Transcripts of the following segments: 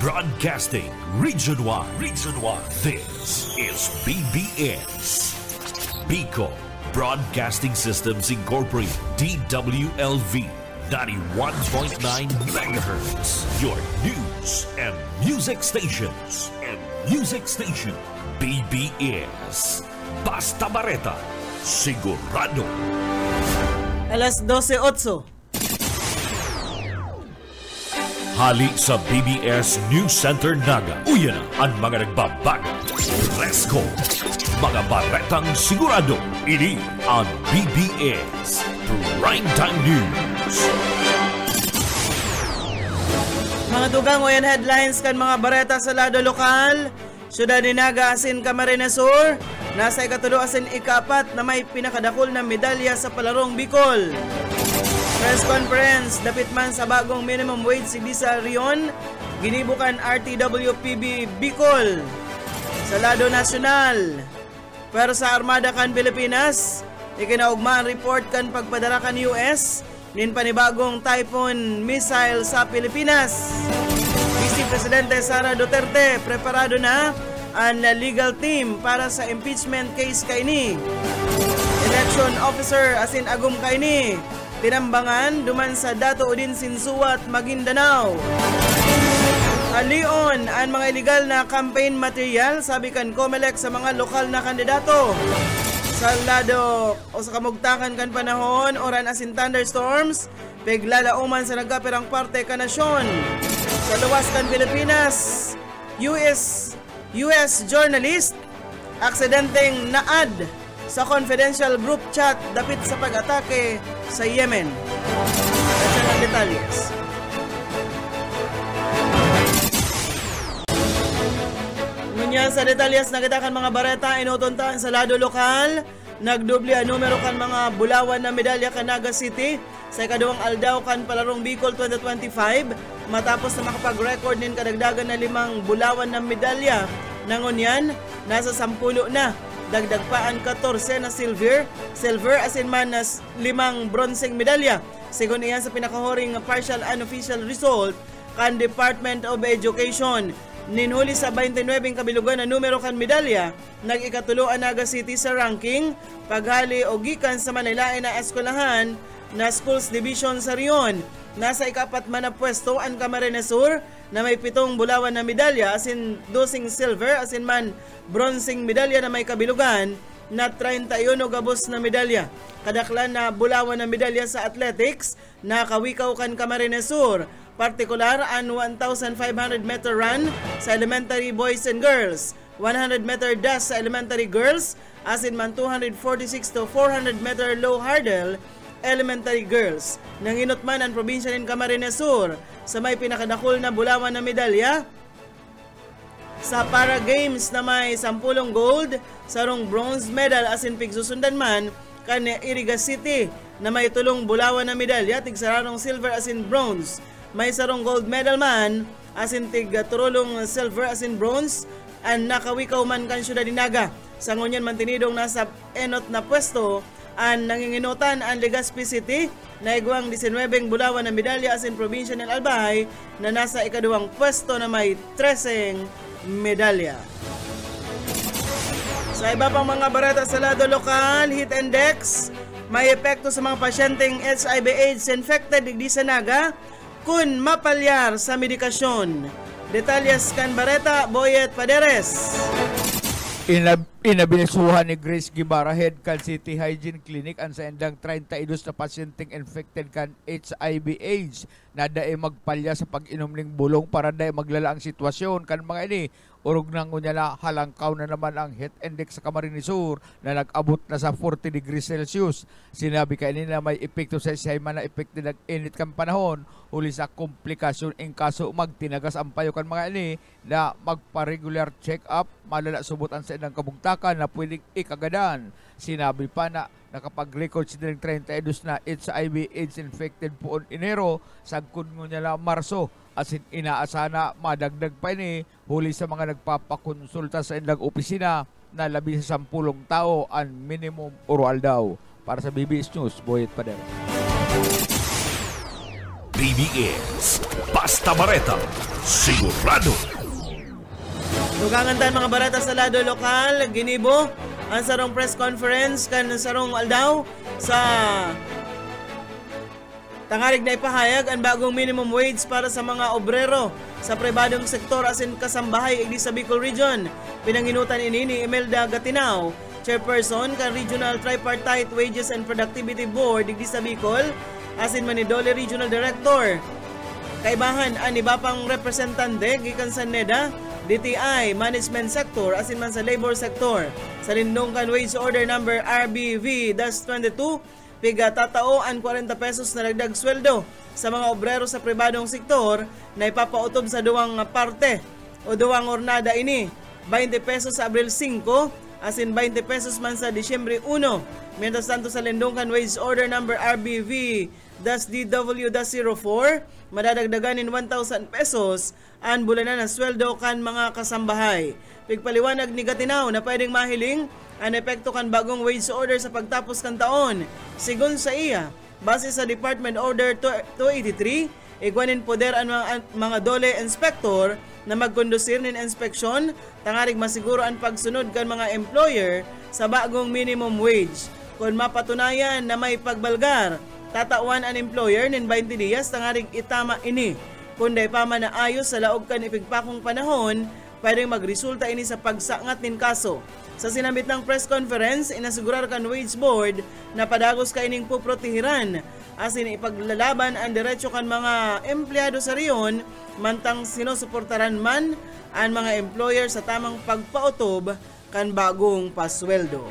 Broadcasting Region 1. This is BBS. Bicol Broadcasting Systems Incorporated. DWLV 91.9 MHz. Your news and music stations. BBS. Basta Bareta. Sigurado. Alas 12:08. Hali sa BBS News Center Naga. Uyan na ang mga nagbabago. Presko. Mga baretang sigurado. Ini ang BBS Primetime News. Mga dugang o yan headlines kan mga bareta sa lado lokal. Syudad ni Naga asin Camarines Sur. Nasa ikatulo asin ika-4 na may pinakadakol na medalya sa palarong Bicol. Press conference, dapit man sa bagong minimum wage si Disa Rion, ginibukan RTWPB Bicol. Sa lado nasyonal, pero sa Armada kan Pilipinas, ikinaugmaan report kan pagpadala kan US, nin panibagong typhoon missile sa Pilipinas. Vice Presidente Sara Duterte, preparado na ang legal team para sa impeachment case kaini. Election officer asin agum kaini, tinambangan duman sa Dato Udin Sinsuat, Maguindanao. Alion ang mga illegal na campaign material, sabi kan COMELEC sa mga lokal na kandidato. Sa lado o sa kamugtakan kan panahon, oran asin thunderstorms, piglalauman sa nagkapirang parte ka nasyon. Sa luwas kan Pilipinas, US journalist, aksidenteng naad sa confidential group chat dapit sa pag-atake sa Yemen. At ang detalyes. Ngunyan sa detalyes, nagitakan mga bareta inutuntaan sa lado lokal. Nagdubli ang numero kan mga bulawan na medalya kan Naga City sa ikaduwang aldaw kan Palarong Bicol 2025 matapos na makapag-record nin kadagdagan na 5 bulawan na medalya. Nangunyan, nasa 10 na. Dagdag pa ang 14 na silver asin man na 5 bronseng medalya. Sigon iyan sa pinakahuring partial unofficial result kan Department of Education. Ninhuli sa 29 kabilugan na numero kan medalya, nag-ikatulo ang Naga City sa ranking, paghali o gikan sa Manilain na eskwelahan na Schools Division sa Rion. Nasa ika-4 man na pwesto ang Camarines Sur na may 7 bulawan na medalya asin 12 silver asin man bronseng medalya na may kabilugan na 31 gabos na medalya. Kadaklan na bulawan na medalya sa athletics na kawikaw kan Camarines Sur, partikular ang 1,500 meter run sa elementary boys and girls, 100 meter dash sa elementary girls, asin man 246 to 400 meter low hurdle elementary girls. Nanginot man ang probinsya ng Camarines Sur sa may pinakadakol na bulawan na medalya sa para games na may 10 gold, sarong bronze medal asin pigsusundan man kan Iriga City na may 3 bulawan na medalya, tigsararong silver asin bronze. May sarong gold medal man asin tig turulong silver asin bronze ang nakawikaw man kan Syudad ni Naga. Sa ngunyan mantinidong nasa enot na pwesto ang nanginginutan ang Legazpi City na igwang 19 bulawan na medalya asin probinsya ng Albay na nasa ikaduwang pwesto na may 13 medalya. Sa iba pang mga bareta sa lado lokal, heat index may epekto sa mga pasyenteng HIV/AIDS infected digdi sa Naga kun mapalyar sa medikasyon. Detalyes kan bareta Boyet Paderes. Inabilisuhan ni Grace Guevara, Head kan City Hygiene Clinic ang sa endang 32 na pasyenteng infected kan HIV/AIDS na dae magpalya sa pag-inom ning bulong para dae maglala ang sitwasyon kan mga ini. Urog nang unya na halangkaw na naman ang heat index sa Camarines Sur na nag-abot na sa 40 degrees Celsius. Sinabi kaini na may epekto sa isayman na epekto ng init kang panahon uli sa komplikasyon in kaso magtinagas ang payo kan mga ini na magpa-regular check-up malala subutan sa ilang kabugtakan na pwedeng ikagadan. Sinabi pa na nakapag-record si 32 na HIV/AIDS infected poon Enero sagkod mo niya na Marso asin inaasana madagdag pa ini huli sa mga nagpapakonsulta sa ilang opisina na labi sa 10 tao ang minimum oral daw. Para sa BBS News, Boyet Pader. BBS Basta Bareta sigurado. Dugangan tan mga barata sa lado lokal, ginibo ang sarong press conference kan sarong aldaw sa tangarig na ipahayag ang bagong minimum wage para sa mga obrero sa pribadong sektor asin kasambahay igdi sa Bicol Region. Pinanginutan ini ni Imelda Gatinao, chairperson kan Regional Tripartite Wages and Productivity Board igdi sa Bicol, asin Manidole Regional Director. Kaibahan ani bapang representante gikan sa NEDA, DTI, Management Sector, asin man sa Labor Sector. Sa lindungkan Wage Order Number RBV-22, piga tatao ang 40 pesos na dagdag sweldo sa mga obrero sa pribadong sektor na ipapautob sa duwang parte o duwang ornada ini. 20 pesos sa Abril 5, asin 20 pesos man sa Disyembre 1. Mientras tanto sa lindungkan Wage Order Number RBV-DW-04, madadagdaganin 1,000 pesos ang bulanan na sweldo kan mga kasambahay. Pigpaliwanag ni Gatinao na pwedeng mahiling ang epekto kan bagong wage order sa pagtapos kan taon. Sigun sa iya, base sa Department Order 283, igwanin poder ang mga dole inspector na magkondusir nin inspeksyon, tangarig masiguro ang pagsunod kan mga employer sa bagong minimum wage. Kung mapatunayan na may pagbalgar, tatawan ang employer nin 20 dias tangarig itama ini. Kundi pa man na ayos sa laog kan ipigpakong panahon, pwedeng magresulta ini sa pagsangat nin kaso. Sa sinambit ng press conference, inasigurar kan Wage Board na padagos ka ining puprotehiran, asin ipaglalaban ang diretsyo kan mga empleyado sa riyon, mantang sinusuportaran man ang mga employer sa tamang pagpautob kan bagong pasweldo.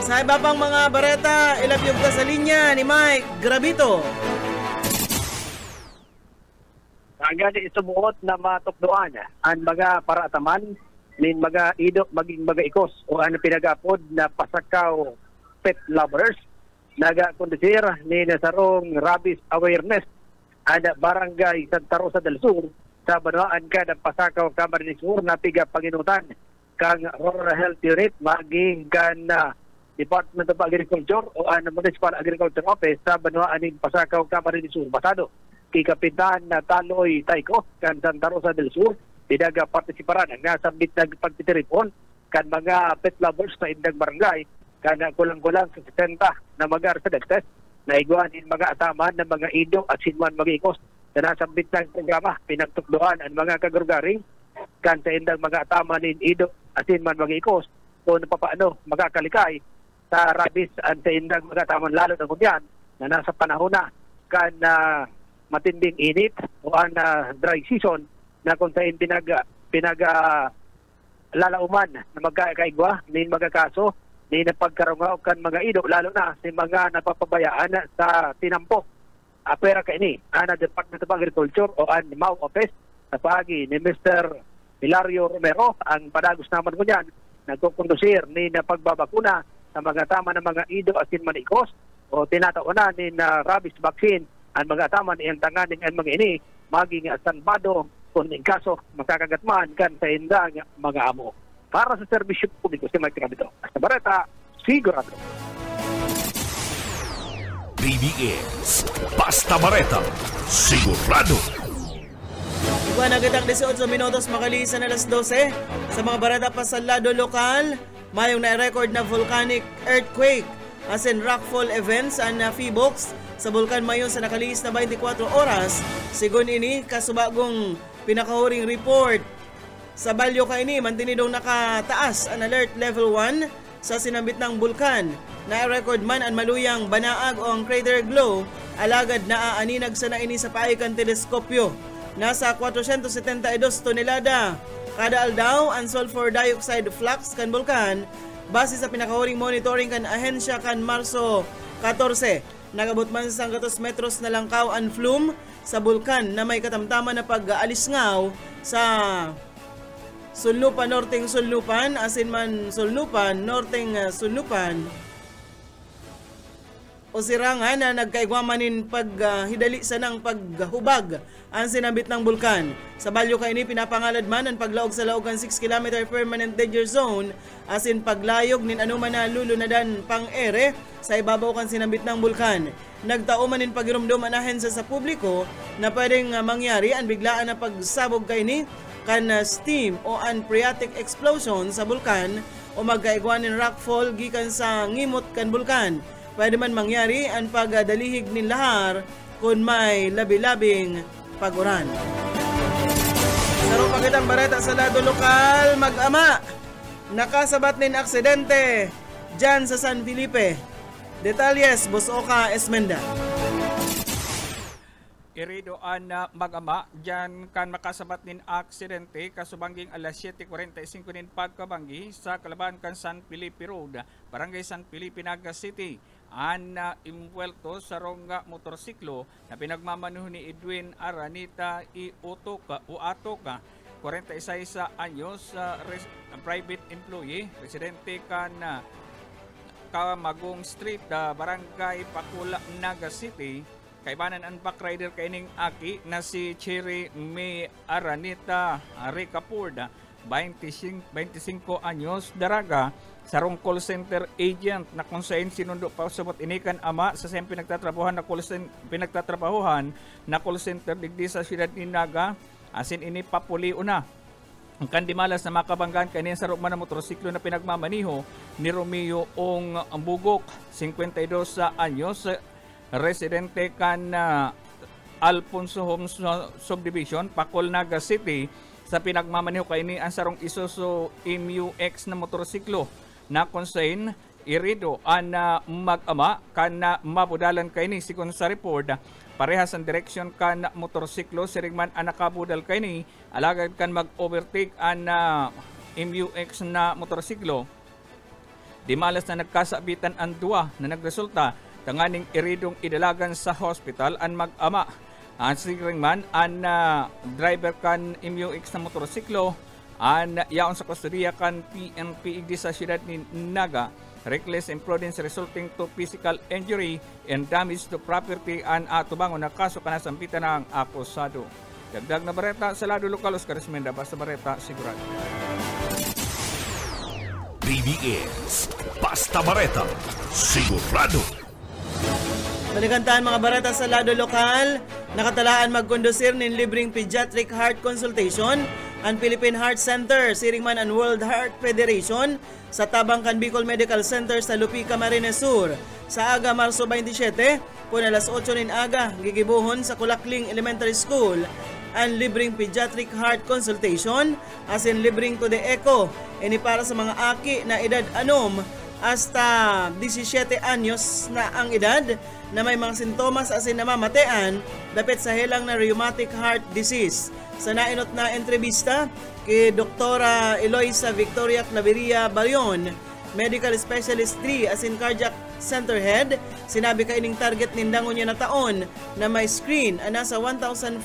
Sa iba pang mga bareta, ilabyog ta sa linya ni Mike Gravito. Agad isubuot na matukdoan ang mga parataman nin mga idok maging mga ikos o ano pinagapod na pasakaw pet lovers naga-kondisir ni nasarong rabies awareness ada barangay Santa Rosa del Sur sa Banwaan ka ng pasakaw Camarines Sur na piga panginutan kang Rural Health Unit maging kan Department of Agriculture o ang Municipal Agriculture Office sa Banwaan ng pasakaw Camarines Sur basado kay Kapitan na Taloy Taiko kan Santa Rosa del Sur pinaga partisiparan ang nasambit na pagtitiripon kan mga pet lovers na indang barangay kan kulang-kulang sa 70 na mga residentes na iguanin mga ataman ng mga ido at sinman mga ikos na nasambit ng programa pinagtukdoan ang mga kagurugaring kan sa indang mga ataman ng ido at sinman mga ikos kung papaano magkakalikay sa rabies at sa indang mga ataman lalo na kunyan na nasa panahon na kan matinding init o ang dry season na kung saan lalauman na magkakaigwa ni mga kaso ni napagkarungaw kan mga ido lalo na si mga napapabayaan sa tinampo. Pera ka ini, ang Department of Agriculture o ang MAU Office sa pagi ni Mr. Hilario Romero ang padagos naman ko niyan nagkukondusir ni napagbabakuna sa mga tama ng mga ido asin manikos o tinataonan ni rabies vaccine ang mga tama ni ang tanganing ang mga ini maging sanbado kung in kaso makakagatman kan sa indang mga amo. Para sa serbisyo publiko si Mike Gravito. Sa Bareta, sigurado. BBS, Basta Bareta, sigurado. Iguan agad ang 18 minutos makalisan alas 12 sa mga bareta pa sa lado lokal. Mayong na-record na volcanic earthquake as in rockfall events and PHIVOLCS sa bulkan mayon sa nakaliis na 24 oras. Sigun ini kasubagong pinakahuring report sa balyo ka ini mantinidong nakataas ang alert level 1 sa sinambit ng bulkan. Na-record man ang maluyang banaag o ang crater glow alagad na aaninag sa naini sa paikan teleskopyo. Nasa 472 tonelada kada aldaw ang sulfur dioxide flux kan bulkan base sa pinakahuring monitoring kan ahensya kan Marso 14. Nagabot man sa 100 metros na langkaw ang flume sa bulkan na may katamtaman na pag-alisngaw sa Sulnupan, Norteng Sulnupan, asin man Sulnupan, Norteng Sulnupan o sirangan na nagkaigwamanin paghidali sa ng paghubag ang sinabit ng bulkan. Sa balyo ka ini pinapangalad man ang paglaog sa laogan 6 km permanent danger zone asin paglayog nin anuman na lulunadan pang ere sa ibabaw kan sinabit ng bulkan. nagtaumanin pagirumdum anahen sa publiko na pwedeng mangyari ang biglaan na pagsabog kay ni kan steam o an phreatic explosion sa bulkan o magkaigwanin rockfall gikan sa ngimot kan bulkan. Pwede man mangyari ang pagdalihig nin lahar kung may labi-labing paguran. Sarong pagkitang bareta sa lado lokal, mag-ama nakasabat nin aksidente dyan sa San Felipe. Detalles, Bosoka Esmenda. Iridoan na mag-ama, dyan kan makasabat nin aksidente kasubangging alas 7:45 nin pagkabanggi sa kalaban kan San Felipe Road, Barangay San Felipe, Naga City. An impuelto sa ronga motorsiklo na pinagmamanuho ni Edwin Aranita Uatoca, 46 anyos, private employee, residente kan Kamagong Street, Barangay Pakula, Naga City. Kaibanan ang backrider kaining aki na si Cherry May Aranita Recapord, 25 anyos, daraga, sarong call center agent na kung saan sinundo pa sabot inikan ama sa siyang pinagtatrabahuhan na call center digdi sa siyudad ni Naga, asin ini papuliw na. Ang kandimalas na makabanggan kanina sa rumah na motorsiklo na pinagmamaniho ni Romeo Ong Bugok, 52 anyos, residente kan Alfonso Homes Subdivision, Pakol, Naga City. Sa pinagmamaniho kaini ang sarong Isuzu MUX na motorsiklo na konsain irido ang mag-ama kan mabudalan kaini sikon sa report. Parehas ang direksyon kan motorsiklo sirigman ang nakabudal kaini alagad kan mag-overtake ang MUX na motorsiklo. Di malas na nagkasabitan ang duwa na nagresulta tanganing iridong idalagan sa hospital ang mag-ama. Ang sirigman ang driver kan MUX na motorsiklo ang yaon sa kustodiya kan PNP igdi sa siyudad ni Naga. Reckless imprudence resulting to physical injury and damage to property ang atubangon na kaso kanasampitan ng akusado. Dagdag na bareta sa lado lokal, Oscar Esmenda, basta bareta sigurado. BBS Basta Bareta sigurado. Balikantahan mga bareta sa lado lokal, nakatalaan magkondusir nin libreng pediatric heart consultation ang Philippine Heart Center, Siringman and World Heart Federation sa Tabangkan Bicol Medical Center sa Lupi, Camarines Sur. Sa aga Marso 27, pun alas 8 nin aga, gigibuhon sa Kulakling Elementary School ang libreng pediatric heart consultation as in libreng to the echo. Ini para sa mga aki na edad anom hasta 17 anyos na ang edad na may mga sintomas as in namamatean dapit sa helang na rheumatic heart disease. Sa nainot na entrevista kay Dr. Eloisa Victoria Claveria Barion, Medical Specialist 3 as in Cardiac Center Head, sinabi kaining target nindangon niya na taon na may screen ang nasa 1,500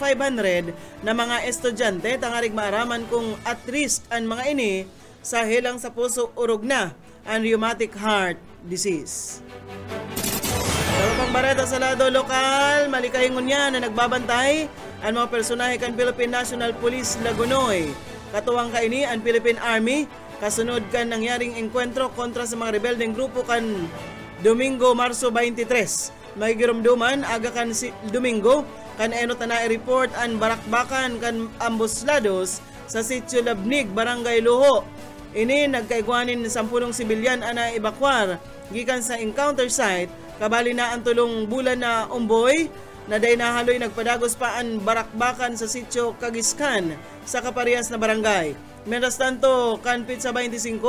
na mga estudyante tangarig maaraman kung at risk ang mga ini sa helang sa puso urog na ang rheumatic heart disease. Dalawang bareta sa lado lokal, malikahingon niya na nagbabantay ang mga personahe kan Philippine National Police Lagunoy. Katuwang kaini ang Philippine Army kasunod kan nangyaring engkwentro kontra sa mga rebeldeng grupo kan Domingo, Marso 23. May girumduman aga kan si Domingo kan enot na i-report ang barakbakan kan ambuslados sa Sitio Labnig, Barangay Luho. Ini nagkaigwanin 10 sibilyan ana ebakwar gikan sa encounter site kabali na ang tulong bulan na umboy na day nahaloy nagpadagos pa ang barakbakan sa Sitio Kagiskan sa kaparehas na barangay. Mientras tanto, kanpit sa 25,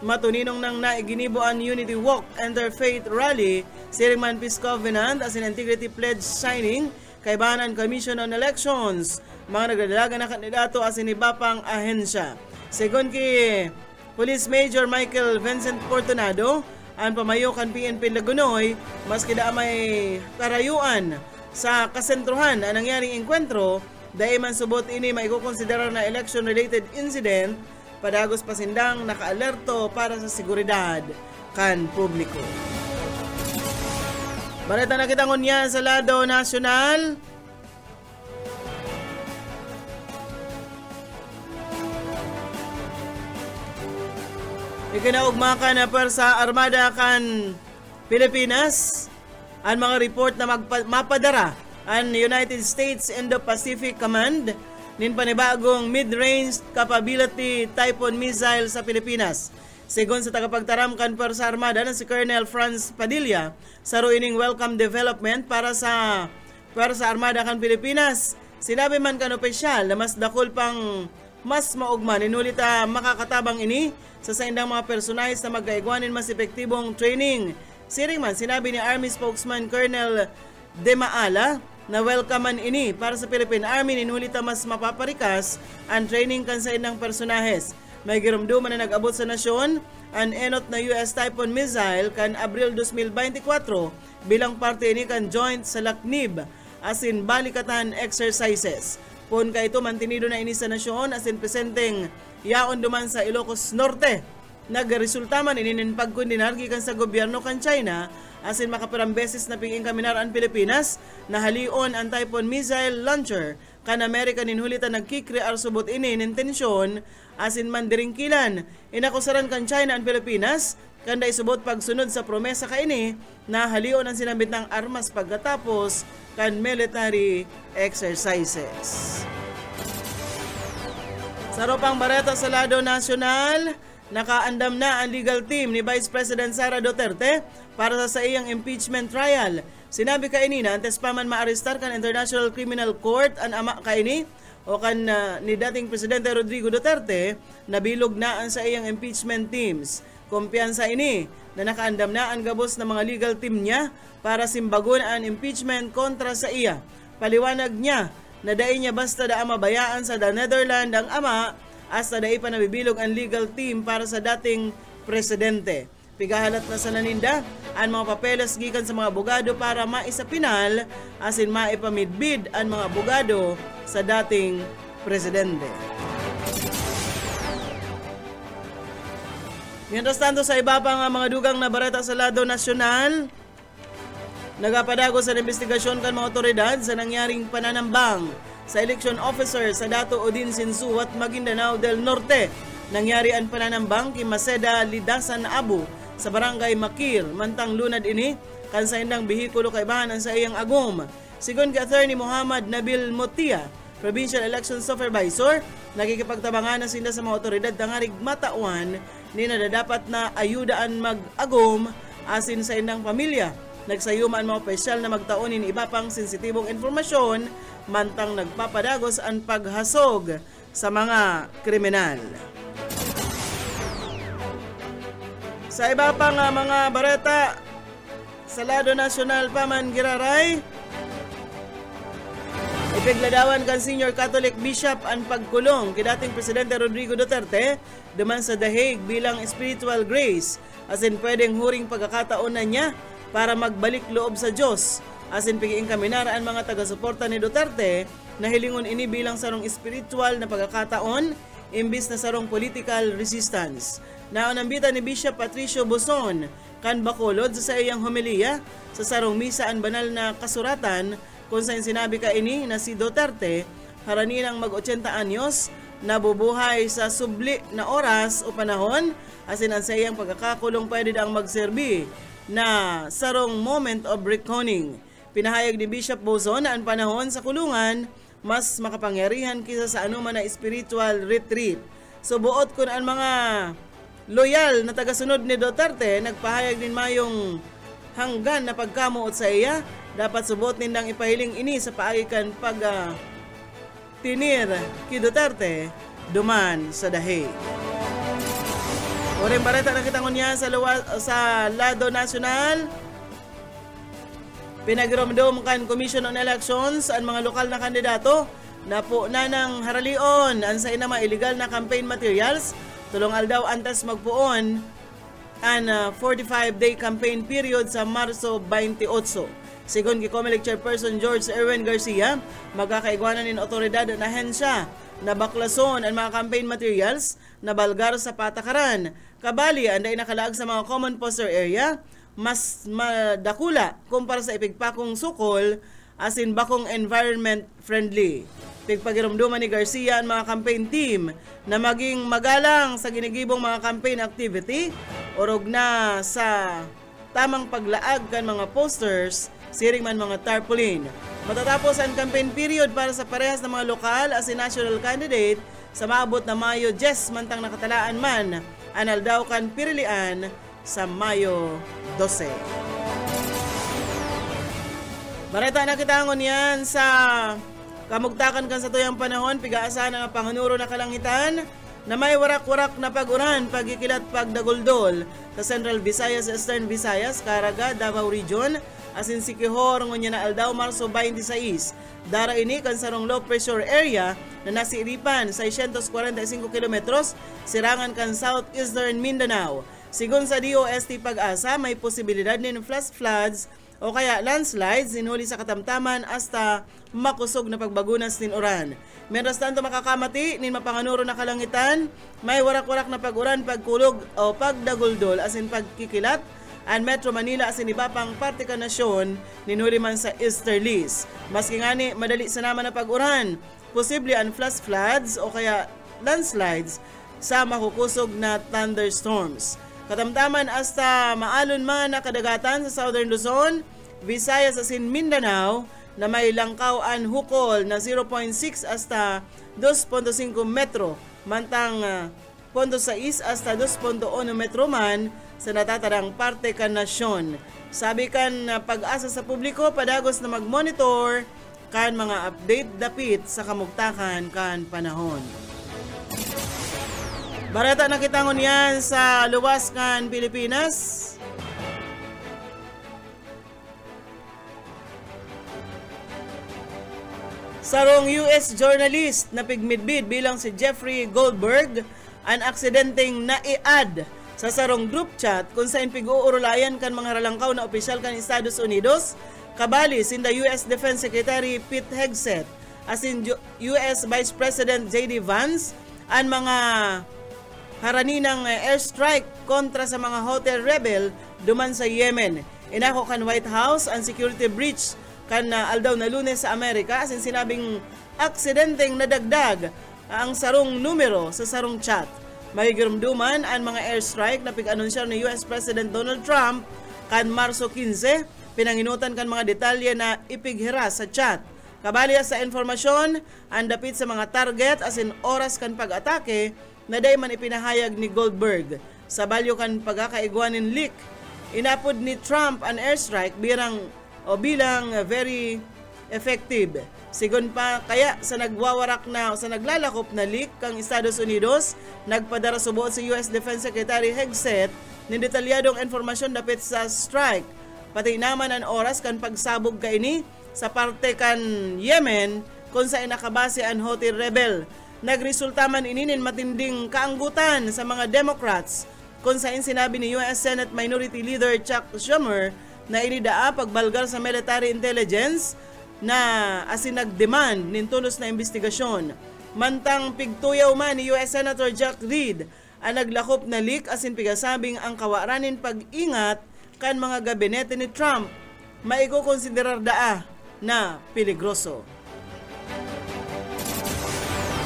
matuninong nang naiginibo ang Unity Walk Interfaith Rally, Siringman Peace Covenant as in Integrity Pledge signing, Kaibanan Commission on Elections, mga nagdadalaga na kandidato as in iba pang ahensya. Segon ki Police Major Michael Vincent Fortunado, ang pamayo kan PNP Lagunoy, maski da may karayuan sa kasentruhan ang nangyaring engkwentro, dahil man subot ini maikukonsidera na election-related incident, padagos pasindang naka-alerto para sa seguridad kan publiko. Balita na kita ngunya sa lado nasyonal. Ikinaugma ka na per sa Armada kan Pilipinas ang mga report na mapadara ang United States Indo-Pacific Command nin panibagong mid-range capability Typhoon missile sa Pilipinas. Sigon sa tagapagtaram kan Puwersa Armada na si Colonel Franz Padilla, saro ining welcome development para sa Puwersa Armada kan Pilipinas. Sinabi man kan opisyal na mas dakol pang mas maugman inulita makakatabang ini sa saindang mga personalis na magkaigwanin mas epektibong training. Siring man sinabi ni Army spokesman Colonel De Maala na welcome man ini para sa Philippine Army ninulita mas mapaparikas ang training kan sa indang personahes. May girumduman na nag-abot sa nasyon ang enot na US Typhoon missile kan Abril 2024 bilang parte ni kan joint sa Laknib asin balikatan exercises. Pun ka ito mantinido na ini sa nasyon asin presenteng yaon duman sa Ilocos Norte. Nagresulta man inin pagkundinar gikan sa gobyerno kan China asin makaparang beses na pinging kaminar ang Pilipinas na halion ang Typhoon missile launcher kan Amerika ninhulita nagkikrear subot ini nin tensyon asin mandiringkilan. Inakusaran kan China ang Pilipinas kanda isubot pagsunod sa promesa kaini na halion ang sinambit ng armas pagkatapos kan military exercises. Sa ropang bareta sa lado nasyonal, nakaandam na ang legal team ni Vice President Sara Duterte para sa iyang impeachment trial. Sinabi kaini na antes pa man maarestar kan International Criminal Court ang ama kaini o kan ni dating Presidente Rodrigo Duterte, nabilog na ang sa iyang impeachment teams. Kumpiyansa ini na nakaandam na ang gabos na mga legal team niya para simbagon ang impeachment kontra sa iya. Paliwanag niya na dai niya basta da mabayaan sa the Netherlands ang ama hasta dai pa nabibilog ang legal team para sa dating presidente. Pigahalat na sa naninda ang mga papeles gikan sa mga abogado para maisapinal asin maipamidbid ang mga abogado sa dating presidente. Mientras tanto sa iba pang mga dugang na bareta sa lado nasyonal, nagapadagos sa investigasyon kan mga otoridad sa nangyaring pananambang sa election officer sa Dato Odin Sinsu at Maguindanao del Norte. Nangyari ang pananambang kay Maceda Lidasan Abu sa barangay Makir, mantang lunad ini kan sa indang bihikulo kay bahanan sa iyang agom. Sigon kay Attorney Muhammad Nabil Motia, Provincial Election Supervisor, nakikipagtabangan na sila sa mga otoridad tangarig matawan ni na dapat na ayudaan mag-agom asin sa indang pamilya. Nagsayuman mga opisyal na magtaonin iba pang sensitibong informasyon mantang nagpapadagos ang paghasog sa mga kriminal. Sa iba pang mga bareta sa lado nasyonal pa man giraray, ipigladawan kan Senior Catholic Bishop ang pagkulong kay dating Presidente Rodrigo Duterte duman sa The Hague bilang spiritual grace asin pwedeng huring pagkakataon na niya para magbalik loob sa Diyos. Asin pigiing kaminar ang mga taga-suporta ni Duterte na hilingon ini bilang sarong spiritual na pagkakataon imbis na sarong political resistance. Naunambita ni Bishop Patricio Boson kan Bacolod sa iyang homilya sa sarong misa ang banal na kasuratan kung saan sinabi ka ini na si Duterte haraninang mag-80 anyos nabubuhay sa subli na oras o panahon asin ang sa iyang pagkakakulong pwede daang magserbi na sarong moment of reckoning. Pinahayag ni Bishop Bozon na ang panahon sa kulungan mas makapangyarihan kisa sa anuman na spiritual retreat. So buot kun ang mga loyal na tagasunod ni Duterte nagpahayag din mayong hanggan na pagkamuot sa iya, dapat subot nindang ipahiling ini sa paagikan pag tinir ki Duterte duman sa The Hague. Oreng bareta na kitangon niya sa lado nasyonal. Pinagiromdom kan Commission on Elections ang mga lokal na kandidato na po na ng haralion ang sa inama illegal na campaign materials tulong aldaw antas magpuon ang 45-day campaign period sa Marso 28. Sigon kay Comelec Chairperson George Erwin Garcia, magkakaigwanan ng otoridad na ahensya na baklason ang mga campaign materials na balgar sa patakaran. Kabali, anday nakalaag sa mga common poster area, mas madakula kumpara sa ipigpakong sukol asin bakong environment friendly. Pigpagirumduman ni Garcia ang mga campaign team na maging magalang sa ginigibong mga campaign activity orog na sa tamang paglaag kan mga posters, siring man mga tarpaulin. Matatapos ang campaign period para sa parehas ng mga lokal as a national candidate sa maabot na Mayo 10 mantang nakatalaan man anal daw kan pirilian sa Mayo 12. Bareta na kitangon yan sa kamugtakan kan sa tuyang panahon, pigaasa ng panganuro na kalangitan na may warak-warak na pag-uran, pagkikilat, pagdaguldol sa Central Visayas, Eastern Visayas, Caraga, Davao Region, asin Siquijor, ngunya na Aldao, Marso 26. Dara ini kan sarong low pressure area na nasiripan 645 kilometros, sirangan kan Southeastern Mindanao. Sigun sa DOST Pag-asa, may posibilidad nin flash floods o kaya landslides sinuli sa katamtaman hasta makusog na pagbagunas nin uran. Mientras tanto makakamati nin mapanganuro na kalangitan, may warak-warak na pag-uran, pagkulog o pagdaguldol asin pagkikilat ang Metro Manila asin iba pang parte ka nasyon ninuli man sa easterlies. Maski ngani madali sa naman na pag-uran, posible ang flash floods o kaya landslides sa makukusog na thunderstorms. Katamtaman hasta maalon man na kadagatan sa Southern Luzon, Visayas asin Mindanao na may langkaw-an hukol na 0.6 hasta 2.5 metro, mantang 0.6 hasta 2.1 metro man sa natatarang parte kan nasyon. Sabi kan Pag-asa sa publiko, padagos na mag-monitor kan mga update dapit sa kamugtakan kan panahon. Bareta na kitangon yan sa luwas kan Pilipinas. Sarong US journalist na pigmidbid bilang si Jeffrey Goldberg ang aksidenteng naiad sa sarong group chat kung saan pig-uurulayan kan mga ralangkaw na opisyal kan Estados Unidos, kabali sinda US Defense Secretary Pete Hegseth, asin US Vice President J.D. Vance, ang mga harani ng airstrike kontra sa mga hotel rebel duman sa Yemen. Inako kan White House ang security breach kan aldaw na Lunes sa Amerika asin sinabing aksidenteng nadagdag ang sarong numero sa sarong chat. Mahigirumduman ang mga airstrike na pig-anunsyar ni US President Donald Trump kan Marso 15, pinanginutan kan mga detalye na ipighira sa chat. Kabaliya sa informasyon, ang dapit sa mga target asin oras kan pag-atake na day man ipinahayag ni Goldberg. Sa balyo kan pagkakaigwanin leak, inapod ni Trump ang airstrike bilang very effective. Sigon pa kaya sa nagwawarak na o sa naglalakop na leak kang Estados Unidos, nagpadara subuot si US Defense Secretary Hegseth ng detalyadong informasyon dapit sa strike. Pati naman ang oras kan pagsabog kaini sa parte kan Yemen kung saan nakabase ang Houthi rebel. Nagresulta man ininin matinding kaanggutan sa mga Democrats kung saan sinabi ni US Senate Minority Leader Chuck Schumer na inidaa pagbalgar sa military intelligence na asin nagdemand nin tulos na investigasyon. Mantang pigtuyaw man ni US Senator Jack Reed ang naglakop na leak asin pigasabing ang kawaranin pag-ingat kan mga gabinete ni Trump maigo konsiderar daa na peligroso.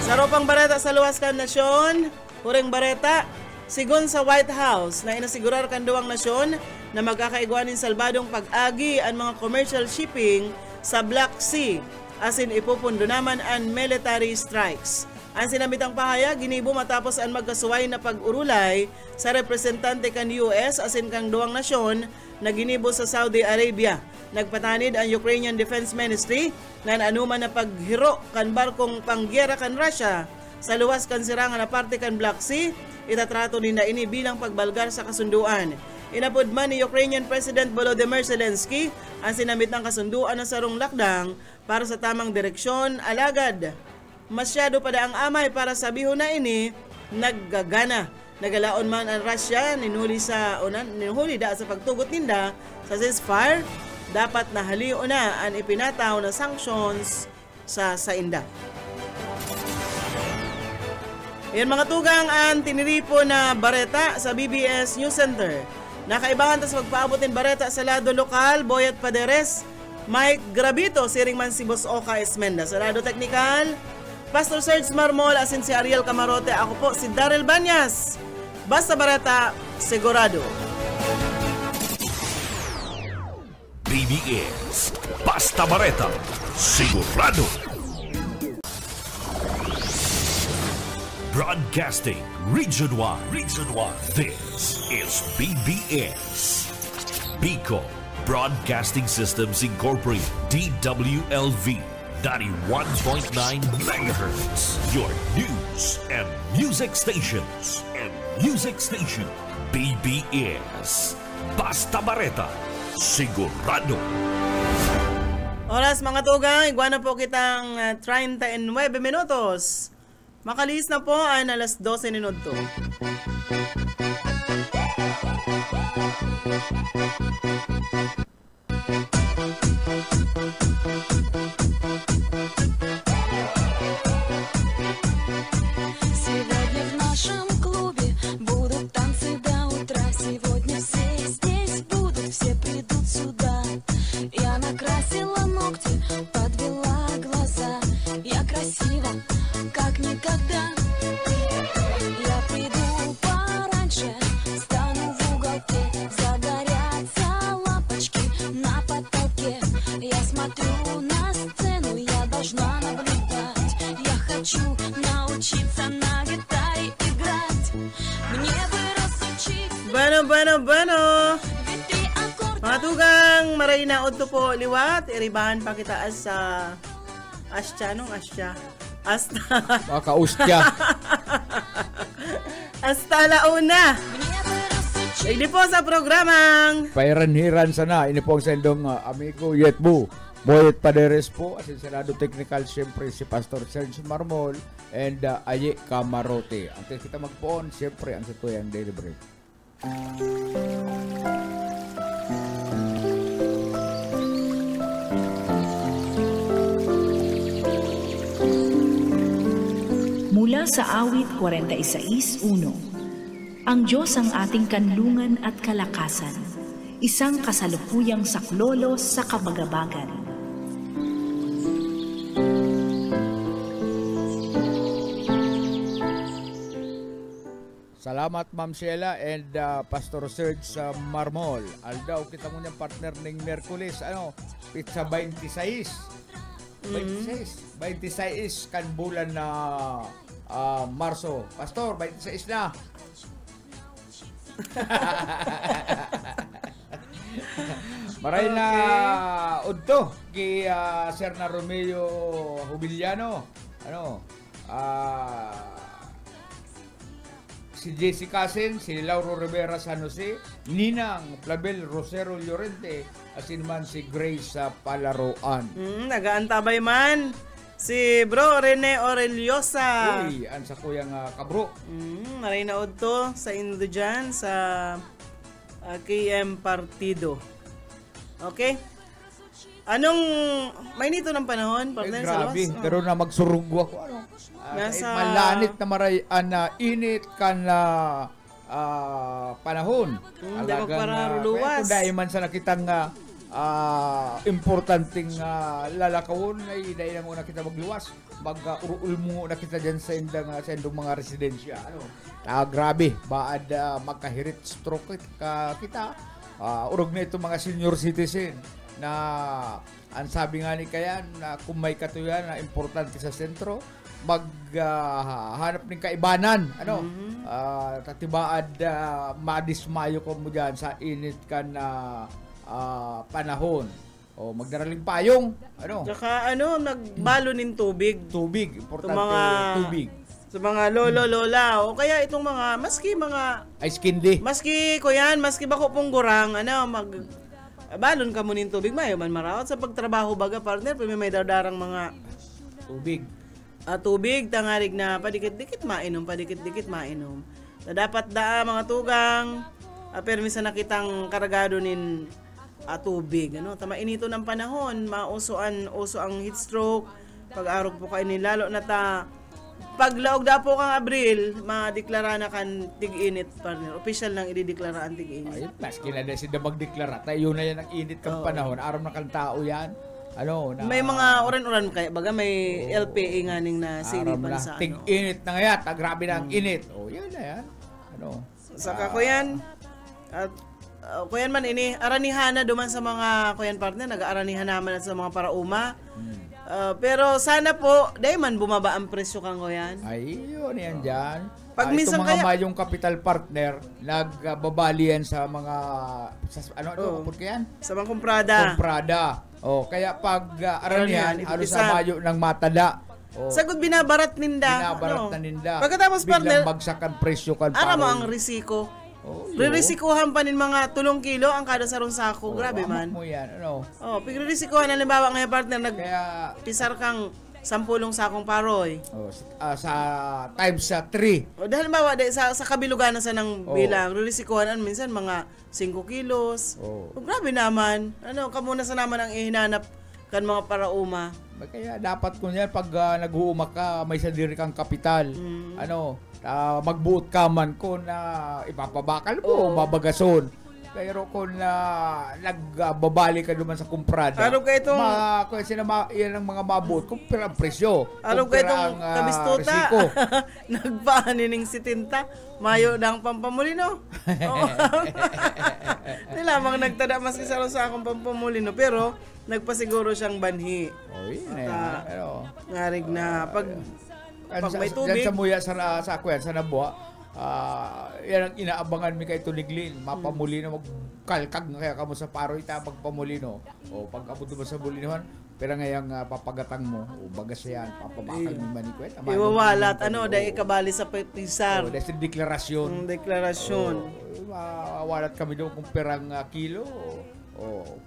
Sa ropang bareta sa luwas kan nasyon, huring bareta, sigon sa White House na inasigurar kan duwang nasyon na magkakaigwanin salbadong pag-agi ang mga commercial shipping sa Black Sea asin ipupundo naman ang military strikes. Ang sinabitang pahayag ginibo matapos ang magkasuway na pag-urulay sa representante kan US asin kang duwang nasyon na ginibo sa Saudi Arabia. Nagpatanid ang Ukrainian Defense Ministry na anuman na paghiro kan barkong panggera kan Russia sa luwas kan sirangan na parte kan Black Sea, itatrato ni na ini bilang pagbalgar sa kasunduan. Inapod man ni Ukrainian President Volodymyr Zelensky ang sinamit ng kasunduan ng sarong lakdang para sa tamang direksyon, alagad. Masyado pa ang amay para sabihon na ini naggagana. Nagalaon man ang Russia ninhuli da sa pagtugot ninda sa ceasefire, dapat na haliw na ang ipinataw na sanctions sa inda. Yan mga tugang ang tiniripo na bareta sa BBS News Center. Nakaibahan ta sa pagpaabotin bareta sa lado lokal, Boyet Paderes, Mike Grabito, siring man si Boss Oka Esmenda. Sa lado teknikal, Pastor Serge Marmol, asin si Ariel Camarote. Ako po si Daryl Banyas. Basta bareta, sigurado. BBS. Basta Bareta, sigurado. Broadcasting Region 1. This is BBS. Bicol Broadcasting Systems Incorporated. DWLV 91.9 megahertz. Your news and music stations. BBS. Basta Bareta, sigurado. Oras mga tugang, iguana po kitang 39 minutos. Makalis na po ay alas 12 minuto. Сегодня в нашем клубе будут танцы до утра. Сегодня все здесь будут, все придут сюда. Я накрасила ногти, подвела глаза. Я красива, как никогда. Я приду пораньше, стану в уголке. Загорятся лампочки на потолке. Я смотрю на сцену, я должна наблюдать. Я хочу научиться на гитаре играть. Мне бы разучиться. Bueno. Ведь три аккорда. Mga tugang, maray na udto po liwat. Iribahan pa kita as sa Asya. Hasta hasta launa. Мне бы разучиться. Hindi po sa programang Pairanhiran sana. Ini po ang sendong amigo Yetbu. Boyet Paderes po. As in Senado Technical, siyempre si Pastor Serge Marmol and Aye Camarote. Antes kita magpoon, siyempre ang Situyang Daily Break. Mula sa awit 46:1. Ang Diyos ang ating kanlungan at kalakasan, isang kasalukuyang saklolo sa kabagabagan. Salamat Ma'am Sheila and Pastor Serge Marmol. Aldaw kita mo niyang partner ng Merkulis. Pizza 26. 26 kan bulan na Marso. Pastor, 26 na. Maray na udto kay Sir na Romeo Jubiliano. Si Jessica Sen, si Lauro Rivera San Jose, Ninang Plabel Rosero Llorente, asin man si Grace Palaroan. nagaantabay man si Bro Rene Oreliosa. Uy, an sa kuyang kabro. Maray na udto sa Indo dyan sa KM Partido. Okay? Anong may nito ng panahon? Partner, sa Grabe, lawas? pero na magsurugwa ko. Nasa- Malanit na maray, init kan panahon. Di magpararuluwas. Kung dahil man sa nakitang importanteng lalakawon, ay dahil na muna kita magluwas. Mag-urul mo na kita dyan sa indang mga residensya. Grabe, baad magkahirit stroke kita. Urog na itong mga senior citizen na ang sabi nga ni Kayan na kung may katuyan na importante sa sentro, maghanap ng kaibanan. Tatibaad madismayo ko mo dyan sa init ka na panahon. O magdaraling payong. Tsaka nagbalo ng tubig. Tubig. Importante tubig. Sa mga lolo-lola. O kaya itong mga, maski Ice candy. maski bako pong gurang, balon ka mo ng tubig, mayo man marawat sa pagtrabaho baga partner, may dardarang mga tubig, tangarig na padikit-dikit mainom. Na dapat mga tugang, permisa na kitang karagado nin tubig. Tama inito ng panahon, uso ang heat stroke, pag-arog po kayo lalo na paglaog da po kang Abril, madeklara na kan tig-init partner. Official nang idideklara ang tig-init. Ayun, maski na dahil sila magdeklara. Tayo na yan ang init kang panahon. Araw na kang tao yan. May mga oran-oran kaya baga may LPA nga ning na sinipan sa Tig-init na ngayon. Grabe na ang init. Yun na yan. Saka ko yan. At kuyan man ini aranihan na duman sa mga kuyan partner, nag-aranihan naman sa mga parauma. Pero sana po dahil man bumaba ang presyo kang kuyan. Ay, yun yan dyan. Pag itong minsan mga kaya- mayong capital partner, nagbabalian sa mga, ano yan? Sa mga kumprada. Comprada. Kaya pag aranihan, Aranihan, ano ipisa. sa mayo ng matada. Sagod binabarat ninda. Binabarat na ninda. Pagkatapos biglang partner, bagsak ang presyo kan ara mo ang risiko. Ririsikuhan pa nin mga 3 kilo ang kada sarong sako. Grabe man. Mo yan, ano. Pigririsikuhan halimbawa ngayon partner, Kaya, nagpisar kang 10 sakong paroy. sa times sa 3. Dahil halimbawa sa kabilugan na sa ng Oo. bilang, ririsikuhan minsan mga 5 kilos. Grabe naman. Kamuna sa naman ang ihinanap kan mga parauma. Kaya dapat ko yan pag nag-uumak ka, may sadiri kang kapital. Magbuot ka man kung ipapabakal mo, babagason. Pero kung nagbabali ka naman sa kumprada, Araw ka itong yan ang mga mabuot, kung pirang presyo. araw ka itong kabistuta. Risiko. Nagpaanining si Tinta, mayo ng pampamulino. Oo. Di lamang nagtada maski sa akong pampamulino, pero nagpasiguro siyang banhi. Ngarig na pag may tubig. Yan sa muya sa kuyan, sa Nabuha, yan ang inaabangan mi kay Tuniglin. Mapamuli na magkalkag na kaya kamo sa paro ita magpamulino. Pag abot mo sa bulinohan, pero ngayang papagatang mo, bagas yan, papabakal mo man ikuet. Iwawalat, dahil ikabali sa pisar. Dahil sa deklarasyon. Deklarasyon. Mawalat kami doon kung perang kilo,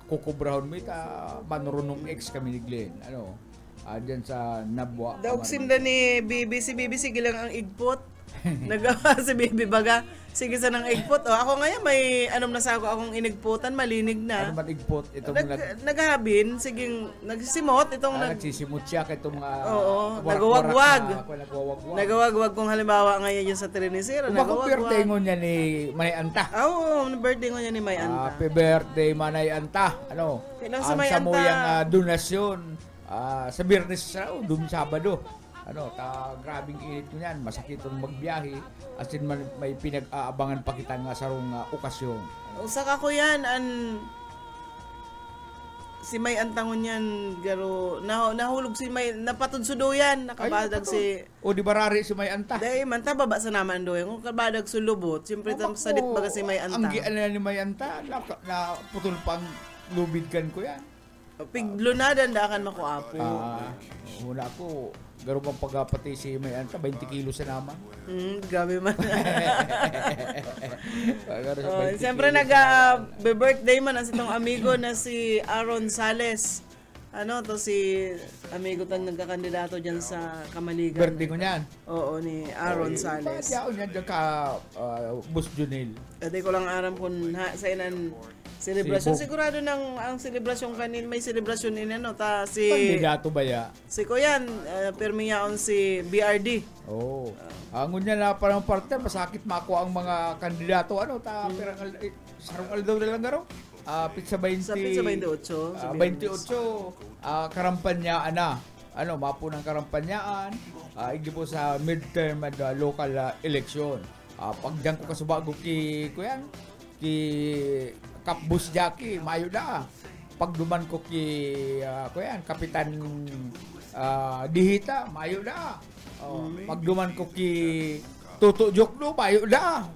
kukubrahon mo ita, manurunong X kami ni Glenn. Diyan sa Nabuha. Daugsim na ni Bibi, si Bibi sige lang ang igpot. Nagawa si Bibi baga, sige sa nang igpot. Ako ngayon may akong inigputan, malinig na. Ano man igpot? Naghabin, siging nagsisimot itong nagsisimot siya kay itong nagawagwag. Nagawagwag Kung halimbawa ngayon yung sa Trinisira, nagawagwag. Birthday mo niya ni Manay Anta. Birthday mo niya ni May Anta. Happy birthday Manay Anta. Kailang sa May Anta. Ang samoyang donasyon sa Biyernes sa Sabado. Grabing init ko yan. Masakit yung magbiyahe. As in, may pinag-aabangan pa kita nga sarong okasyon. Usak ako yan, si May Antangon yan, garo, nahulog si May, napatudsudo yan, nakabadag si... Di barari si May Anta? Dahil man, baba sa naman doon, kung kabadag sulubot, siyempre sadit baga si May Anta. Ang gianan ni May Anta, putol pang lubidkan ko yan. Piglunadan daakan makuapo. Muna ako, garo pang pagapati si May Anta, 20 kilo sa naman. Gabi man. Siyempre nag-birthday man ang itong amigo na si Aaron Sales. Si amigo tang nagkakandidato dyan sa Kamaligan. Birthday ko niyan? Oo, ni Aaron Sales. Ba't niyan dyan ka, Bus Junil? Hindi ko lang aram kung sa inan celebration. Sigurado ang celebration kanin, may celebration in Kandidato ba ya? Si Kuyan, permiyaon si BRD. Angon niya na parang partner, masakit makuha ang mga kandidato. Perang sarong aldaw na lang garo? Pizza 20. Sa Pizza 28. 28. Karampanyaan na. Mapo ng karampanyaan. Igi po sa midterm at local election. Pag dyan ko kasubago ki Kapbus Jackie, mayo na. Pag duman ko Kapitan Dihita, mayo na. Pag duman ko Tuto Jokno, mayo na.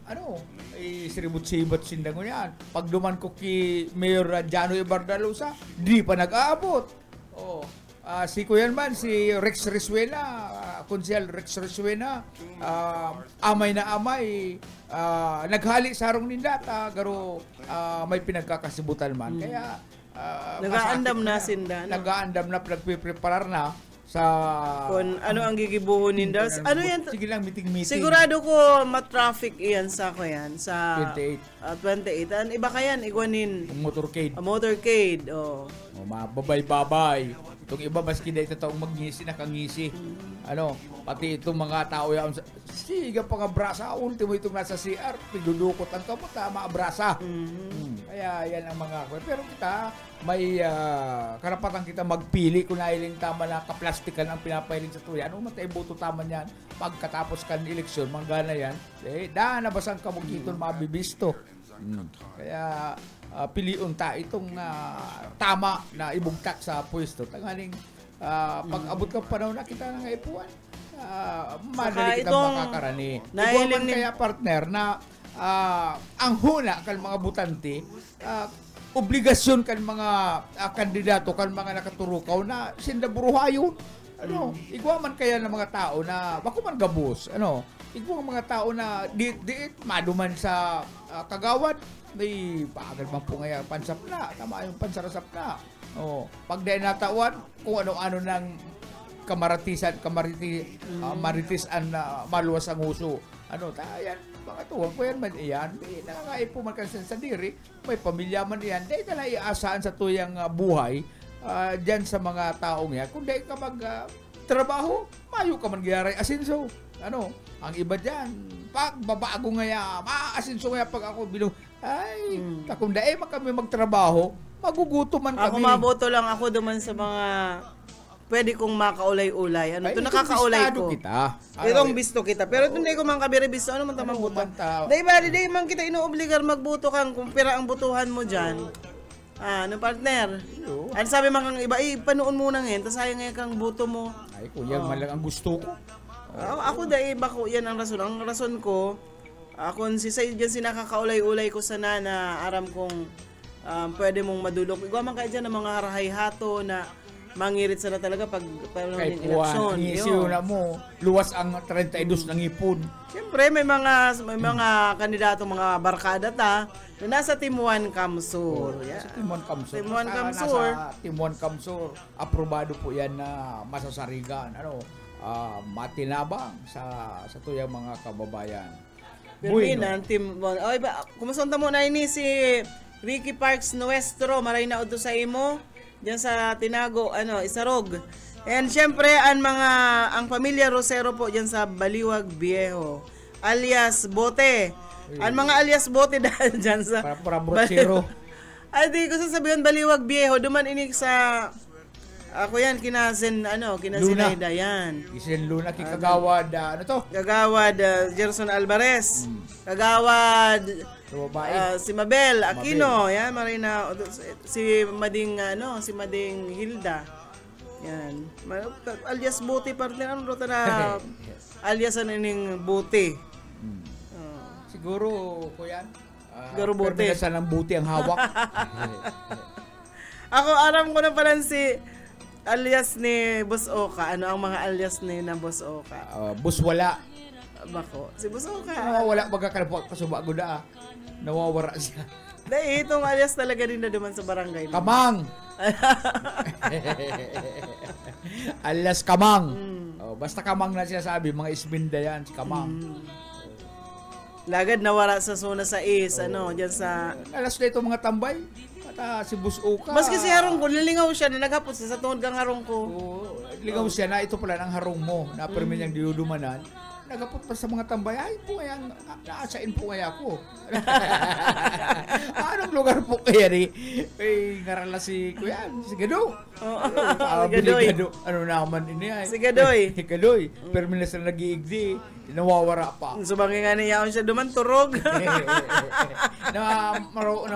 Siribot-sibot sindang ko yan. Pag duman ko Mayor Jano Ibardalosa, di pa nag-aabot. Si Kuyan man, si Rex Risuena, Konsehal Rex Risuena, amay na amay, naghali sarong nindata, garo may pinagkakasibutan man. Kaya, nag-aandam na sinda. Nag-aandam na, nagpipreparar na sa... Kung ano ang gigibuhunin daw. Yan? Sige lang, meeting. Sigurado ko ma-traffic iyan sa 28. 28. Iba ka yan, igwanin. Motorcade. Motorcade, mababay-babay. Itong iba, maski na ito taong magngisi, nakangisi. Pati itong mga tao yan, siga pa nga brasa, ultimo itong nasa CR, pidudukot ang kamot, maabrasa. Kaya yan ang mga, pero kita, may karapatan kita magpili kung nailing tama na kaplastikan ang pinapailing sa tuya. Matay boto tama yan, pagkatapos kan eleksyon, manggana yan, nabasang kamugiton, mabibisto. Kaya piliun ta itong tama na ibugtak sa pwesto. Tanganing pag abot ka panahon na kita nga ipuan, madali kita itong makakarani. nahiling Ikaw man ni- kaya partner na ang huna kan mga butante, obligasyon kan mga kandidato kan mga nakaturukaw na sindaburuhayon. Igwa man kaya ng mga tao na bako man gabos, igwa mga tao na di maduman sa kagawad, may paagal man po ngaya pansap na, tama yung pansarasap na. Pag dahil natawan kung ano-ano ng maritis an maluwas ang uso. Tayan, mga tuwang ko yan man iyan, nakakaipo man kasi sa diri, may pamilya man iyan, dahil ka na iasaan sa tuyang buhay, dyan sa mga taong yan. Kung dahil ka trabaho, mayo ka man giyaray asinso. Ang iba dyan, pag babago ngaya, maasinso ngaya pag ako bilong, kung dahil kami magtrabaho, maguguto man Ako kami. maboto lang ako duman sa mga pwede kong makaulay-ulay. Ay, Ito nakakaulay itong ko. kita. Itong bisto kita. Pero ito hindi ko man kabiri bisto. Ano man tamang buto? Dahil ba, di man kita inuobligar magbuto kang kung pira ang butuhan mo dyan. Partner? Ano sabi man kang iba, panoon muna ngayon, tapos sayang ngayon kang buto mo. Ay, kuya, man lang ang gusto ko. Ako dahil bako, yan ang rason. Ang rason ko, kung dyan sinakakaulay-ulay ko sana na aram kong pwede mong madulok. Igwa man kayo dyan ng mga harahay-hato na mangirit sana talaga pag Kahit ng eleksyon. ang isiyo na mo, luwas ang 32 ng ipon. Siyempre, may mga kandidato, mga barkada ta, na nasa Timuan Kamsur. Sa Timuan Kamsur. Timuan Kamsur. Nasa Timuan Kamsur, aprobado po yan na masasarigan. Matinabang sa tuyang mga kababayan. Birminan, Timuan. Oy, kumusunta mo na ini si Ricky Parks Nuestro, maray na uto sa imo. Diyan sa Tinago, Isarog. And syempre, ang pamilya Rosero po diyan sa Baliwag Viejo, alias Bote. Ang mga alias Bote dahil diyan sa Para Rosero. Ay, di ko sasabihin Baliwag Viejo, duman inik sa ako yan, kinasinayda yan. Isin Luna, kikagawad, Kagawad Gerson Alvarez. Kagawad si Mabel Aquino, yan Marina, si Mading Hilda. Yan. Alias Buti partner rota na alias ining Buti. Siguro ko yan. Siguro Buti. Perminasan ng Buti ang hawak. Ako aram ko na pala si alias ni Boss Oka. Ano ang mga alias ni na Boss Oka? Buswala. Bako. Si Boss Oka. Nawawala baga kalpo kasuba guda. Nawawara siya. Dahil itong alias talaga din na duman sa barangay. Kamang. Alias Kamang. Basta Kamang na siya sabi, mga isminda yan, si Kamang. Lagad nawara sa zona sa is, dyan sa... Alas na ito mga tambay. At si Bus Oka. Maski si Harong ko, nalingaw siya na naghapos sa tuhod kang Harong ko. Lingaw siya na ito pala ng harong mo na permi niyang diudumanan. Nagapot pa sa mga tambay, ay po kaya, naasain po kaya ako. Anong lugar po kaya ni? Ngarala si Kuya, si Gado. Gadoy. Ano naman ini ay? Si Gadoy. Gadoy. Perminas na nag-iigdi, nawawara pa. Subangi nga niya siya duman turog. na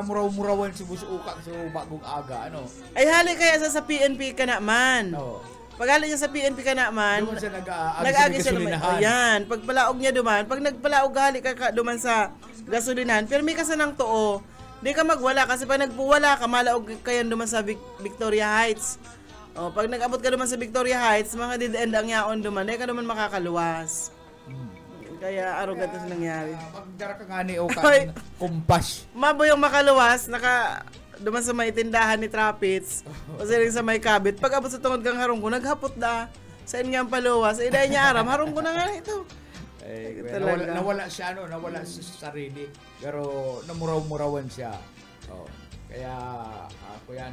muraw-murawan si Bus Uka sa bagong aga, Ay hali kaya sa PNP ka naman. Pag-hali niya sa PNP ka naman, Duman siya nag-agi siya duman. Ayan, pag palaog niya duman, pag nagpalaog hali ka duman sa gasolinahan, pero may ka sa nang too, di ka magwala kasi pag nagpuwala ka, malaog kayan duman sa Victoria Heights. Pag nag-abot ka duman sa Victoria Heights, mga dead-end ang yaon duman, di ka duman makakaluwas. Kaya arogat na nangyari. Pagdara ka nga ni Oka, Ay. kumpas. Maboyong makaluwas, duman sa may tindahan ni Trapits, o sa rin sa may kabit. Pag abot sa tungod kang harong ko, naghapot da. Sa nga paluwas, dahil niya aram, harong ko na nga ito. Nawala siya, nawala sa sarili. Pero namuraw-murawan siya. Kaya ako yan,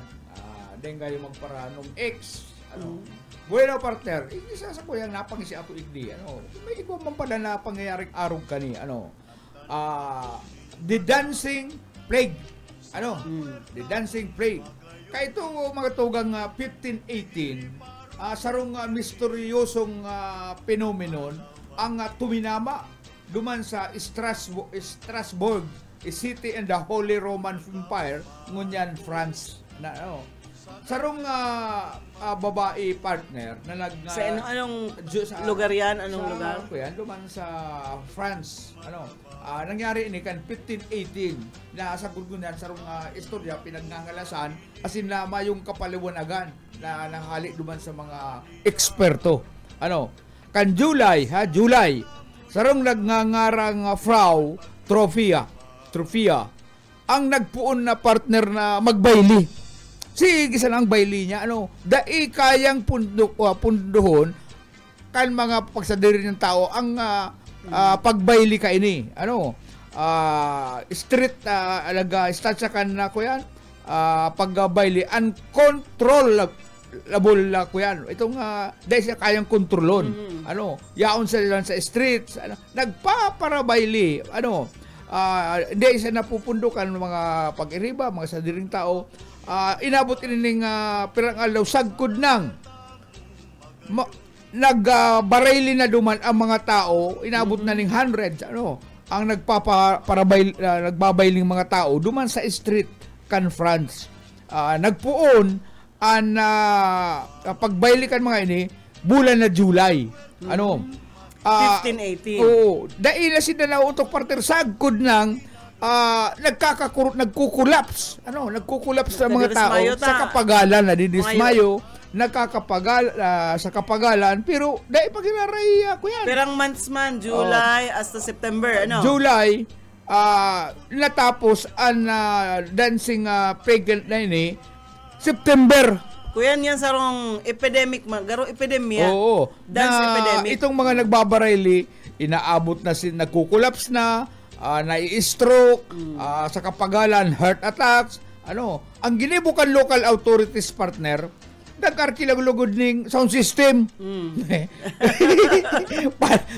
din kayo magparanong X. Bueno partner, isa sa ko yan napangisi ako igdi. May ikaw man pala na pangyayaring arong kani. The Dancing Plague. The Dancing Plague. Kaya ito mga tugang 1518, sarong misteryosong phenomenon ang tuminama duman sa Strasbourg a city in the Holy Roman Empire, ngunyan France na sarong babae partner na Sa anong sa lugar yan? Anong lugar? Yan, duman sa France. Nangyari ini kan 1518 na sa gurgunan sarong istorya pinagnangalasan asin na mayong kapaliwanagan na nahali duman sa mga eksperto. Kan July sarong nagngangarang Frau Trofia ang nagpuon na partner na magbayli. Sige sa lang bayli niya, dai kayang punduhon kan mga pagsadiri ng tao ang pagbayli ka ini. Street statsakan na ko yan, pagbayli, uncontrollable ko yan. Itong dahil siya kayang kontrolon. Yaon sa streets, nagpaparabayli, hindi siya napupundukan mga pag-iriba, mga sadiring tao. Inabot inining pirang alaw sagkod nang nagbarayli na duman ang mga tao, inabot na ning hundreds ang nagbabayling mga tao duman sa street kan France. Nagpuon ang pagbayli kan mga ini bulan na July. 1518. Dahil na sila na utok parter sagkod nang nagkukulaps sa mga tao sa kapagalan, nadidismayo, sa kapagalan, pero dahil pagkiraray ko yan. Perang months man, July hasta September, July, natapos ang dancing pagan na ini, September. Kuyan yan sarong epidemic, garo epidemia. Dance epidemic. Itong mga nagbabarayli, inaabot na nagkukulaps na, nai-stroke, sa kapagalan, heart attacks, ang ginibukan local authorities partner, nag-arkilaglugod ng sound system.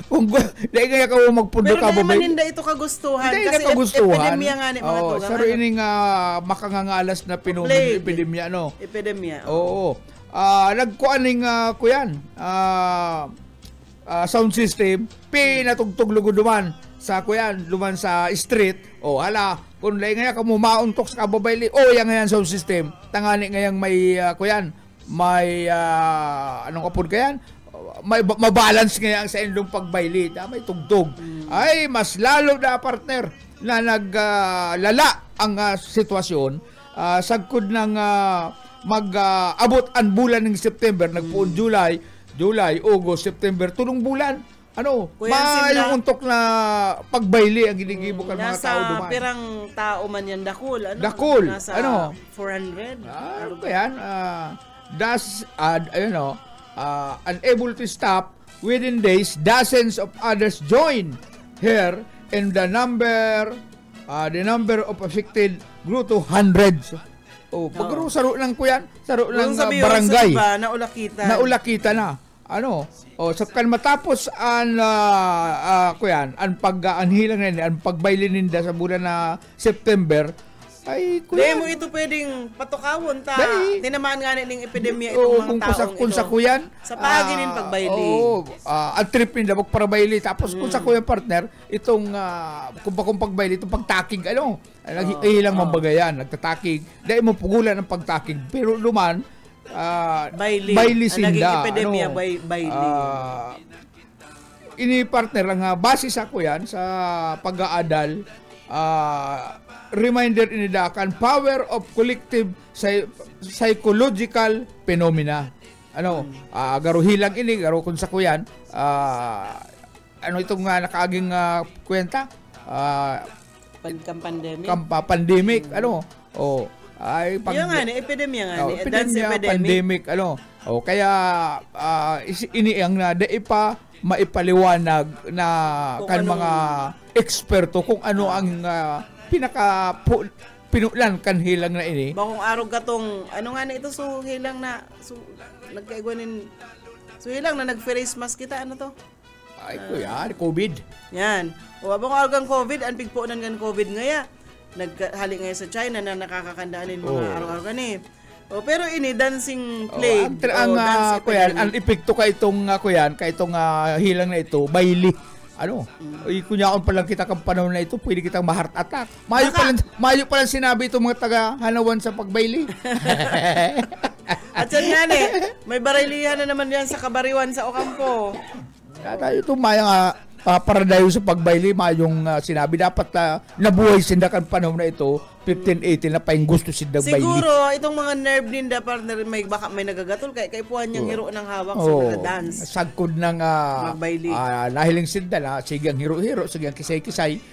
Kung dahil kaya ka magpundo ka, pero naman hindi ito kagustuhan. Kasi epidemia nga ni mga to. Saro ining makangangalas na pinumin epidemia, Epidemia. Nagkuaning kuyan, sound system, pinatugtog lugod duman sa kuyan, luman sa street, kung lahi nga kamo mauntok sa kababayli, yan ngayon sound system, tangani ngayang may kuyan, may anong kapon kayan, may mabalance ngayon sa indong pagbayli, may tugtog. Ay, mas lalo na partner na naglala ang sitwasyon, sagkod ng mag-abot ang bulan ng September, nagpuon July, August, September, tulong bulan. Yung untok na pagbayli ang ginigibukan mga tao duman. Nasa pirang tao man yan dakul. Dakul. Nasa 400. Unable to stop, within days, dozens of others joined her, and the number of affected grew to hundreds. Pagkaro saro ng kuyan, saro ng barangay. Naulakita na. Sa kan matapos ang pag-anhilang na ang pagbayli ninda sa bulan na September, ay kuya. Mo ito pwedeng patukawon ta. Tinamaan nga ng epidemya itong mga taong kung sa kuyan. Sa paginin pagbayli. Ang trip ninda magparabayli. Tapos kung sa kuyan partner, itong kung pagbayli, itong pagtakig, naghihilang mambagayan, nagtatakig. Dahil mo pugulan ang pagtakig. Pero luman, bayli sinda. Naging epidemya bayli. Ini partner lang base sa kuyan sa pag-aadal, reminder inidakan power of collective psychological phenomena. Garo hilang ini, garo kung sa kuyan, itong nakaaging kwenta, pandemic, ay epidemya nga ni dance pandemic kaya ini ang daipa maipaliwanag na kan mga eksperto kung ano ang pinaka pinulan kan hilang na ini. Bakong araw katong ito so hilang na nagkaigwanin hilang na nag-face mask kita ay kuya COVID yan bakong araw kang COVID ang pigpuunan kan COVID ngaya naghali ngayon sa China na nakakakandaanin mga araw-araw gani. Pero ini dancing plague. Ang epekto ka itong hilang na ito, bayli. Kunyaon pa lang kita kang panahon na ito, pwede kitang ma-heart attack. Mayo pa lang sinabi itong mga taga-Hanawan sa pagbayli. At yan nga may barilihan na naman yan sa Kabariwan sa Ocampo. Ito mayang paradayo sa pagbayli, mayong sinabi dapat nabuhay sindakan panahon na ito 15-18 na pa yung gusto sindang bayli. Siguro itong mga nerve ninda partner baka may nagagatol kay puhan niyang hiro ng hawak sa mga dance. Sagkod ng magbayli. Nahiling sinda na sige ang hiro-hiro, sige ang kisay-kisay.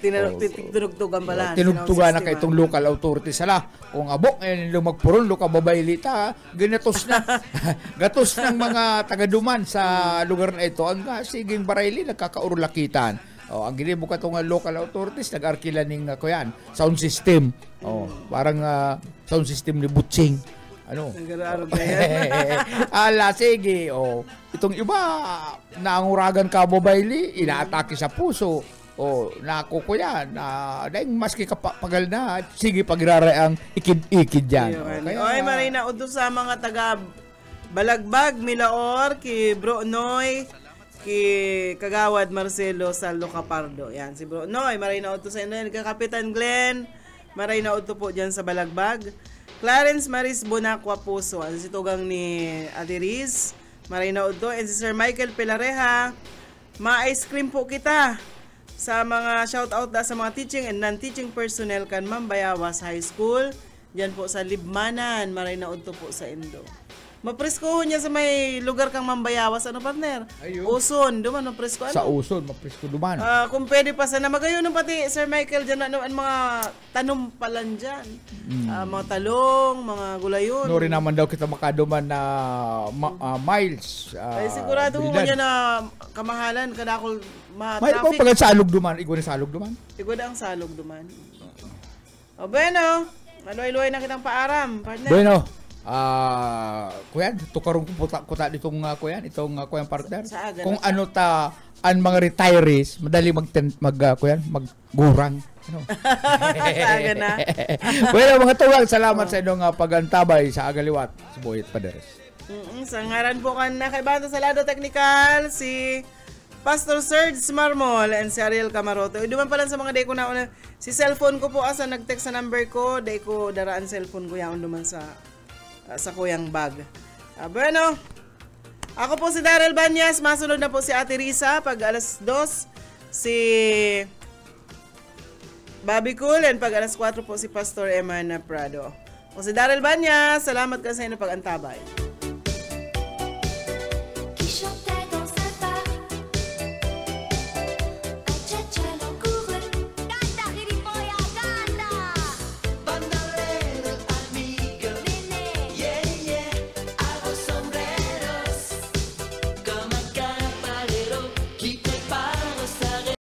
Tinugtugan pala. Tinugtugan na kay itong local authority sala. Kung abok lumagpuron luka babayli ta, ginatos na. Gatos ng mga taga-duman sa lugar na ito ang siging barayli nagkakaurulakitan. Ang ginibo ka itong local authorities, nag-arkila ng sound system. Parang sound system ni Butching. Nag-araro ba yan? Sige. Itong iba, naanguragan ka babayli, inaatake sa puso. Nakuko yan. Dahil maski kapagal na, sige pagraray ang ikid-ikid yan. Marina, udo sa mga taga Balagbag, Milaor, ki Bro Noy, ki Kagawad Marcelo Saldo Capardo. Yan, si Bro Noy, maray na uto sa inyo. Kapitan Glenn, maray na uto po dyan sa Balagbag. Clarence Maris Bonacqua Puso, ang situgang ni Ate Riz, maray na uto. And si Sir Michael Pilareja, ma-ice cream po kita sa mga shoutout sa mga teaching and non-teaching personnel kan Mambayawas High School. Dyan po sa Libmanan, maray na uto po sa Indo. Mapreskoho niya sa may lugar kang Mambayawas, partner? Uson, duman, mapresko. Sa Uson, mapresko duman. Kung pwede pa sana, magayon pati, Sir Michael, dyan ang mga tanom palan dyan. Mga talong, mga gulayon. Rin naman daw kita makaduman na miles. Sigurado mo niya na kamahalan, kadakol may pa pagad salog duman, igwa na salog duman. Igwa na ang salog duman. Bueno, maluay-luay na kitang paaram, partner. Bueno. Kuyan, tukarong kuta ditong kuyan, itong kuyan partner. Kung ang mga retirees, madali maggurang. Saaga na. Well, mga tuwag, salamat sa inyong pagantabay sa Agaliwat, sa Boyet Paderes. Sangaran po kan na kay Banda sa Lado Technical, si Pastor Serge Marmol and si Ariel Camarote. Duman pa lang sa mga day ko na una. Si cellphone ko po asa nag-text sa number ko, day ko daraan cellphone ko yaon duman sa kuyang bag. Bueno, ako po si Daryl Banyas. Masunod na po si Ate Risa pag alas 2, si Bobby Cool, and pag alas 4 po si Pastor Eman Prado. O si Daryl Banyas, salamat ka sa inyo pag-antabay.